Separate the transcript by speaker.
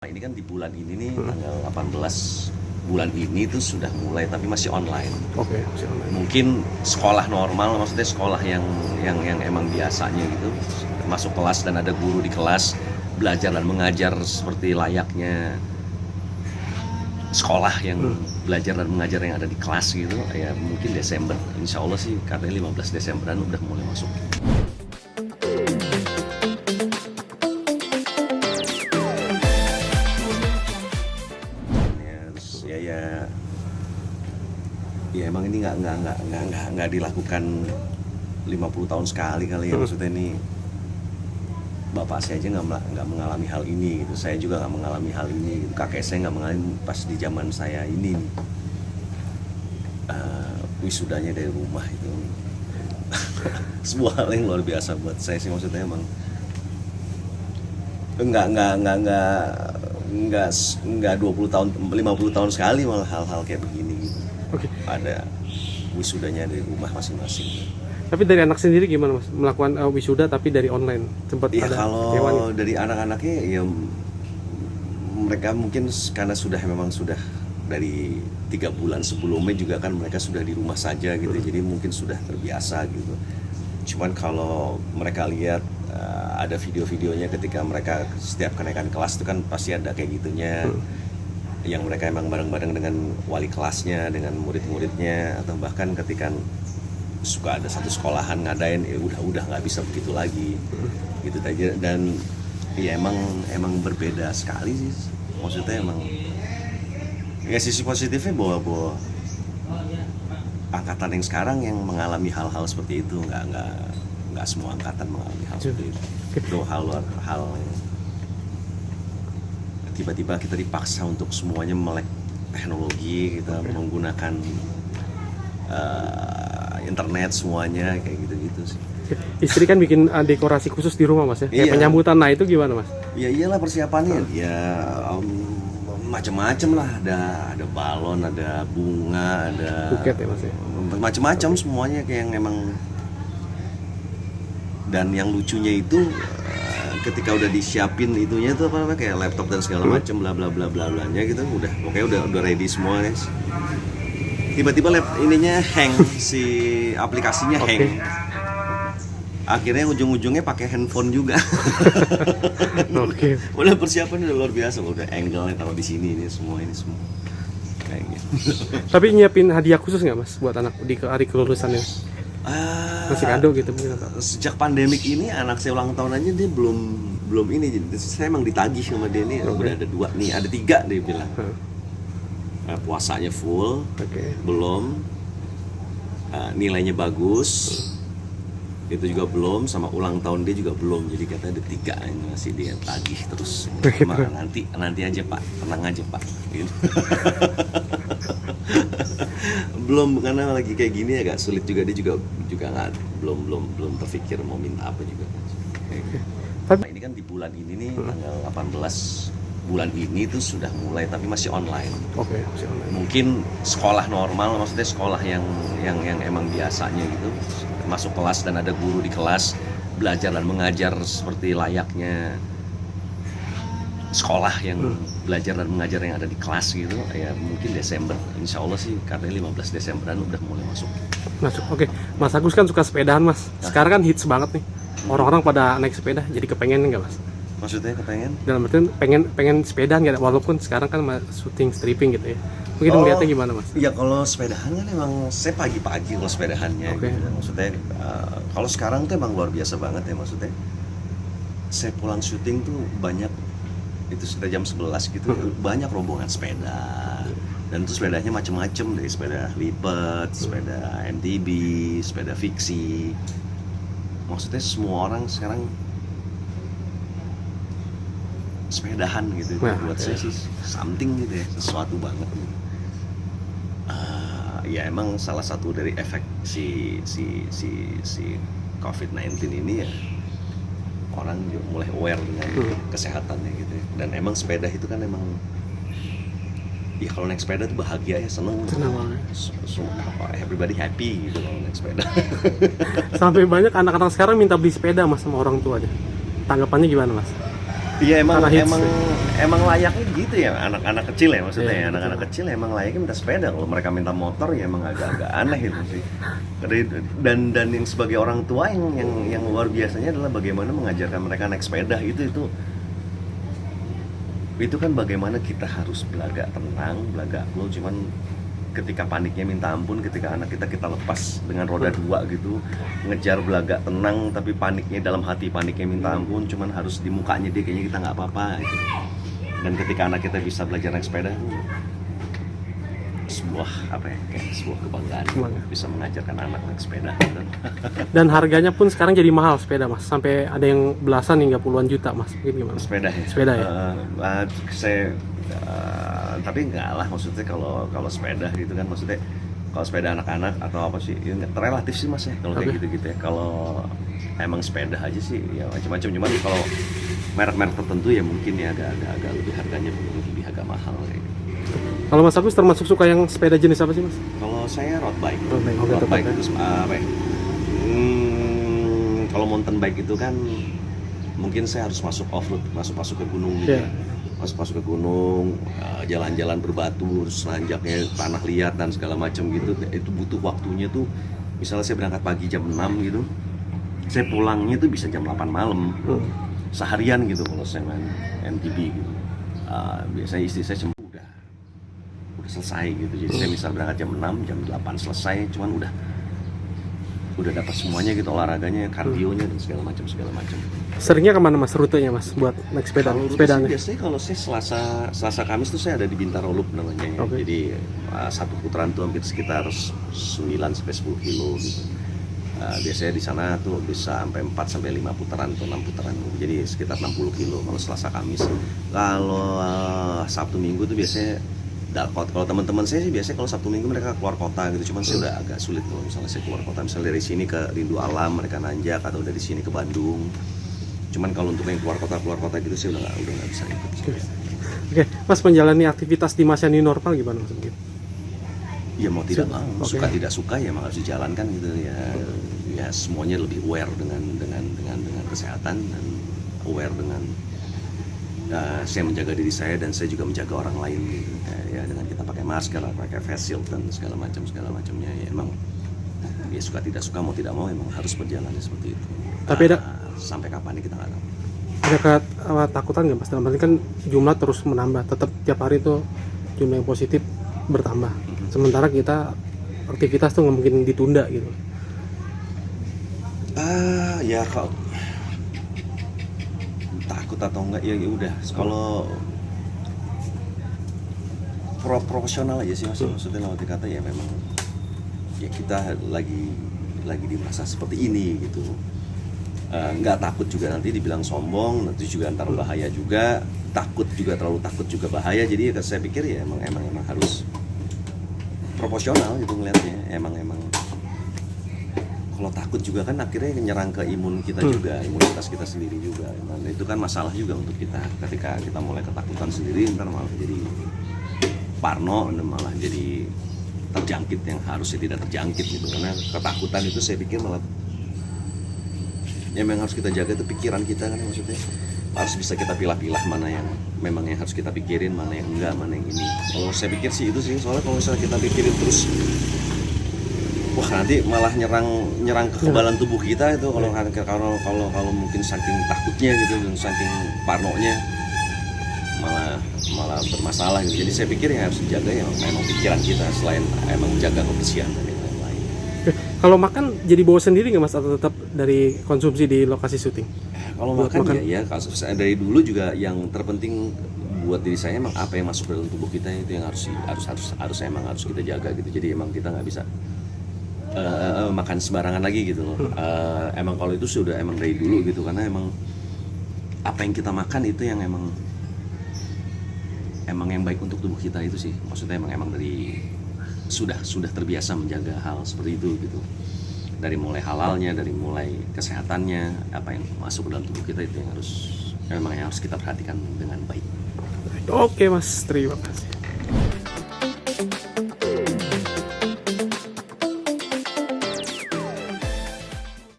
Speaker 1: Ini kan di bulan ini nih tanggal 18 bulan ini tuh sudah mulai tapi masih online.
Speaker 2: Oke, masih online.
Speaker 1: Mungkin sekolah normal, maksudnya sekolah yang emang biasanya gitu, masuk kelas dan ada guru di kelas, belajar dan mengajar seperti layaknya sekolah yang belajar dan mengajar yang ada di kelas gitu. Ya mungkin Desember, insya Allah sih katanya 15 Desemberan udah mulai masuk. Ya emang ini nggak dilakukan 50 tahun sekali kali ya, maksudnya ini bapak saya aja nggak mengalami hal ini gitu, saya juga nggak mengalami hal ini gitu. Kakek saya nggak mengalami pas di zaman saya ini nih. Wisudanya dari rumah itu sebuah hal yang luar biasa buat saya sih, maksudnya emang nggak 20 tahun 50 tahun sekali malah hal-hal kayak begini gitu. Ada wisudanya dari rumah masing-masing.
Speaker 2: Tapi dari anak sendiri gimana mas melakukan wisuda tapi dari online? Sempat
Speaker 1: ya
Speaker 2: ada
Speaker 1: kalau
Speaker 2: hewan?
Speaker 1: Dari anak-anaknya ya mereka mungkin karena memang sudah dari 3 bulan sebelumnya juga kan mereka sudah di rumah saja gitu, jadi mungkin sudah terbiasa gitu. Cuman kalau mereka lihat ada video-videonya ketika mereka setiap kenaikan kelas itu kan pasti ada kayak gitunya, yang mereka emang bareng-bareng dengan wali kelasnya, dengan murid-muridnya, atau bahkan ketika suka ada satu sekolahan ngadain, ya udah nggak bisa begitu lagi gitu aja. Dan ya emang berbeda sekali sih, maksudnya emang ya sisi positifnya bahwa angkatan yang sekarang yang mengalami hal-hal seperti itu, nggak semua angkatan mengalami hal seperti itu. Itu hal tiba-tiba kita dipaksa untuk semuanya melek teknologi, kita menggunakan internet semuanya kayak gitu-gitu sih.
Speaker 2: Istri kan bikin dekorasi khusus di rumah mas ya, kayak penyambutan. Nah itu gimana mas?
Speaker 1: Ya iyalah persiapannya, ya macam-macam lah, ada balon, ada bunga, ada
Speaker 2: buket ya mas ya,
Speaker 1: macam-macam semuanya kayak yang emang. Dan yang lucunya itu ketika udah disiapin itunya tuh apa namanya, kayak laptop dan segala macam bla bla bla bla blanya gitu, pokoknya udah ready semua guys. Tiba-tiba ininya hang, si aplikasinya hang. Akhirnya ujung-ujungnya pakai handphone juga. Udah persiapan udah luar biasa, udah angle-nya taruh di sini, ini semua kayak gitu.
Speaker 2: Tapi nyiapin hadiah khusus nggak mas buat anak di hari kelulusannya? Masih kado gitu mungkin atau?
Speaker 1: Sejak pandemik ini anak saya ulang tahun aja dia belum ini, jadi saya emang ditagih sama dia nih. Udah ada 2 nih, ada 3 dia bilang. Puasanya full, belum, nilainya bagus, itu juga belum, sama ulang tahun dia juga belum. Jadi kata ada 3 yang masih dia tagih terus. Nanti aja pak, tenang aja pak gitu. Belum, karena lagi kayak gini agak sulit juga, dia juga nggak belum terpikir mau minta apa juga. Ini kan di bulan ini nih tanggal 18 bulan ini tuh sudah mulai tapi masih online.
Speaker 2: Masih online.
Speaker 1: Mungkin sekolah normal, maksudnya sekolah yang emang biasanya gitu, masuk kelas dan ada guru di kelas, belajar dan mengajar seperti layaknya sekolah yang belajar dan mengajar yang ada di kelas gitu. Ya mungkin Desember, insya Allah sih katanya 15 Desemberan udah mulai masuk.
Speaker 2: Oke. Mas Agus kan suka sepedahan mas. Sekarang kan hits banget nih. Orang-orang pada naik sepeda, jadi kepengen nggak mas?
Speaker 1: Maksudnya kepengen? Dalam
Speaker 2: artian pengen sepedaan gitu, walaupun sekarang kan syuting stripping gitu ya. Mungkin melihatnya gimana mas?
Speaker 1: Iya, kalau sepedahan kan emang saya pagi-pagi kalau sepedahannya gitu. Maksudnya kalau sekarang tuh emang luar biasa banget ya, maksudnya saya pulang syuting tuh banyak, itu sudah jam 11 gitu, banyak rombongan sepeda. Dan itu sepedanya macam-macam, dari sepeda lipat, sepeda MTB, sepeda fiksi. Maksudnya semua orang sekarang sepedahan gitu. Buat saya sih something gitu ya, sesuatu banget. Ya emang salah satu dari efek si COVID-19 ini ya, orang juga mulai aware dengan kesehatannya gitu ya. Dan emang sepeda itu kan emang, ya kalau naik sepeda tuh bahagia ya, seneng banget. Everybody happy gitu kalau naik sepeda.
Speaker 2: Sampai banyak anak-anak sekarang minta beli sepeda mas sama orang tuanya. Tanggapannya gimana mas?
Speaker 1: Iya emang
Speaker 2: Karena hits.
Speaker 1: emang layaknya gitu ya, anak-anak kecil ya maksudnya
Speaker 2: Iya,
Speaker 1: ya, anak-anak kecil emang layaknya minta sepeda. Kalau mereka minta motor ya emang agak-agak aneh itu sih. Dan yang sebagai orang tua yang luar biasanya adalah bagaimana mengajarkan mereka naik sepeda itu kan bagaimana kita harus belaga tenang, belaga cool. Cuman ketika paniknya minta ampun, ketika anak kita lepas dengan roda dua gitu, ngejar belaga tenang tapi paniknya dalam hati, paniknya minta ampun, cuman harus di mukanya dia kayaknya kita nggak apa-apa gitu. Dan ketika anak kita bisa belajar naik sepeda itu sebuah kayak sebuah kebanggaan bisa mengajarkan anak naik sepeda gitu.
Speaker 2: Dan harganya pun sekarang jadi mahal sepeda mas, sampai ada yang belasan hingga puluhan juta mas, mungkin gimana?
Speaker 1: Sepeda ya.
Speaker 2: Sepeda ya.
Speaker 1: Tapi enggak lah, maksudnya kalau sepeda gitu kan, maksudnya kalau sepeda anak-anak atau apa sih ya, relatif sih mas ya kalau kayak gitu ya. Kalau emang sepeda aja sih ya macam-macam, cuman kalau merek-merek tertentu ya mungkin ya agak lebih harganya lebih agak mahal kayak gitu.
Speaker 2: Kalau Mas Agus termasuk suka yang sepeda jenis apa sih mas?
Speaker 1: Kalau saya road bike.
Speaker 2: Road bike, oke,
Speaker 1: Road
Speaker 2: tetap
Speaker 1: bike
Speaker 2: ya.
Speaker 1: itu apa ya? Kalau mountain bike itu kan mungkin saya harus masuk off road, masuk ke gunung gitu.
Speaker 2: Iya.
Speaker 1: Masuk ke gunung, jalan-jalan berbatu, terus nanjaknya tanah liat dan segala macam gitu. Itu butuh waktunya tuh. Misalnya saya berangkat pagi jam 6 gitu, saya pulangnya tuh bisa jam 8 malam. Seharian gitu kalau saya main MTB gitu. Biasanya istri saya cuma udah selesai gitu. Jadi saya bisa berangkat jam 6, jam 8 selesai, cuman udah dapat semuanya gitu, olahraganya, kardionya dan segala macam.
Speaker 2: Seringnya kemana mas rutenya mas buat naik sepeda?
Speaker 1: Kalau
Speaker 2: Sepedanya?
Speaker 1: biasanya kalau saya Selasa Kamis tuh saya ada di Bintaro Loop namanya ya.
Speaker 2: Oke.
Speaker 1: Jadi satu putaran tuh hampir sekitar 9 sampai 10 kilo gitu. Biasanya di sana tuh bisa sampai 4 sampai 5 putaran atau 6 putaran. Jadi sekitar 60 kilo kalau Selasa Kamis. Kalau Sabtu Minggu tuh biasanya kalau teman-teman saya sih biasanya kalau Sabtu Minggu mereka keluar kota gitu. Cuman saya udah agak sulit kalau misalnya saya keluar kota, misalnya dari sini ke Rindu Alam mereka nanjak, atau dari sini ke Bandung. Cuman kalau untuk yang keluar kota gitu saya udah nggak bisa ikut.
Speaker 2: Oke, mas menjalani aktivitas di masa new normal gimana mas?
Speaker 1: Ya mau tidak mau,
Speaker 2: Oke.
Speaker 1: suka tidak suka ya emang harus dijalankan gitu ya. Ya semuanya lebih aware dengan kesehatan dan aware dengan saya menjaga diri saya dan saya juga menjaga orang lain gitu. Ya dengan kita pakai masker, pakai face shield dan segala macamnya ya emang ya suka tidak suka mau tidak mau emang harus berjalannya seperti itu.
Speaker 2: Tapi
Speaker 1: sampai kapan kita nggak tahu.
Speaker 2: ada ketakutan nggak mas? Dalam arti kan jumlah terus menambah, tetap tiap hari tuh jumlah yang positif bertambah. Sementara kita aktivitas tuh nggak mungkin ditunda gitu.
Speaker 1: Ya kalau takut atau enggak ya udah. Kalau profesional aja sih maksudnya lewat kata ya memang ya kita lagi di masa seperti ini gitu. Nggak takut juga nanti dibilang sombong, nanti juga antar bahaya juga, terlalu takut juga bahaya. Jadi saya pikir ya emang harus proporsional gitu ngeliatnya. Emang kalau takut juga kan akhirnya nyerang ke imun kita juga, imunitas kita sendiri juga. Nah, itu kan masalah juga untuk kita. Ketika kita mulai ketakutan sendiri, ntar malah jadi parno dan malah jadi terjangkit yang harusnya tidak terjangkit gitu. Karena ketakutan itu saya pikir malah yang harus kita jaga itu pikiran kita kan, maksudnya harus bisa kita pilah-pilah mana yang memang yang harus kita pikirin, mana yang enggak, mana yang ini. Kalau saya pikir sih itu sih, soalnya kalau misalnya kita pikirin terus wah nanti malah nyerang kekebalan tubuh kita itu kalau mungkin saking takutnya gitu dan saking parnonya malah bermasalah gitu. Jadi saya pikir yang harus dijaga ya memang pikiran kita selain emang jaga kebersihan dan yang lain-lain.
Speaker 2: Kalau makan jadi bawa sendiri nggak mas atau tetap dari konsumsi di lokasi syuting?
Speaker 1: Kalau makan ya kasus saya dari dulu juga yang terpenting buat diri saya emang apa yang masuk dalam tubuh kita itu yang harus emang harus kita jaga gitu. Jadi emang kita nggak bisa makan sembarangan lagi gitu loh. Emang kalau itu sudah emang dari dulu gitu, karena emang apa yang kita makan itu yang emang yang baik untuk tubuh kita itu sih. Maksudnya emang dari sudah terbiasa menjaga hal seperti itu gitu. Dari mulai halalnya, dari mulai kesehatannya, apa yang masuk ke dalam tubuh kita itu yang harus kita perhatikan dengan baik.
Speaker 2: Oke mas, terima kasih.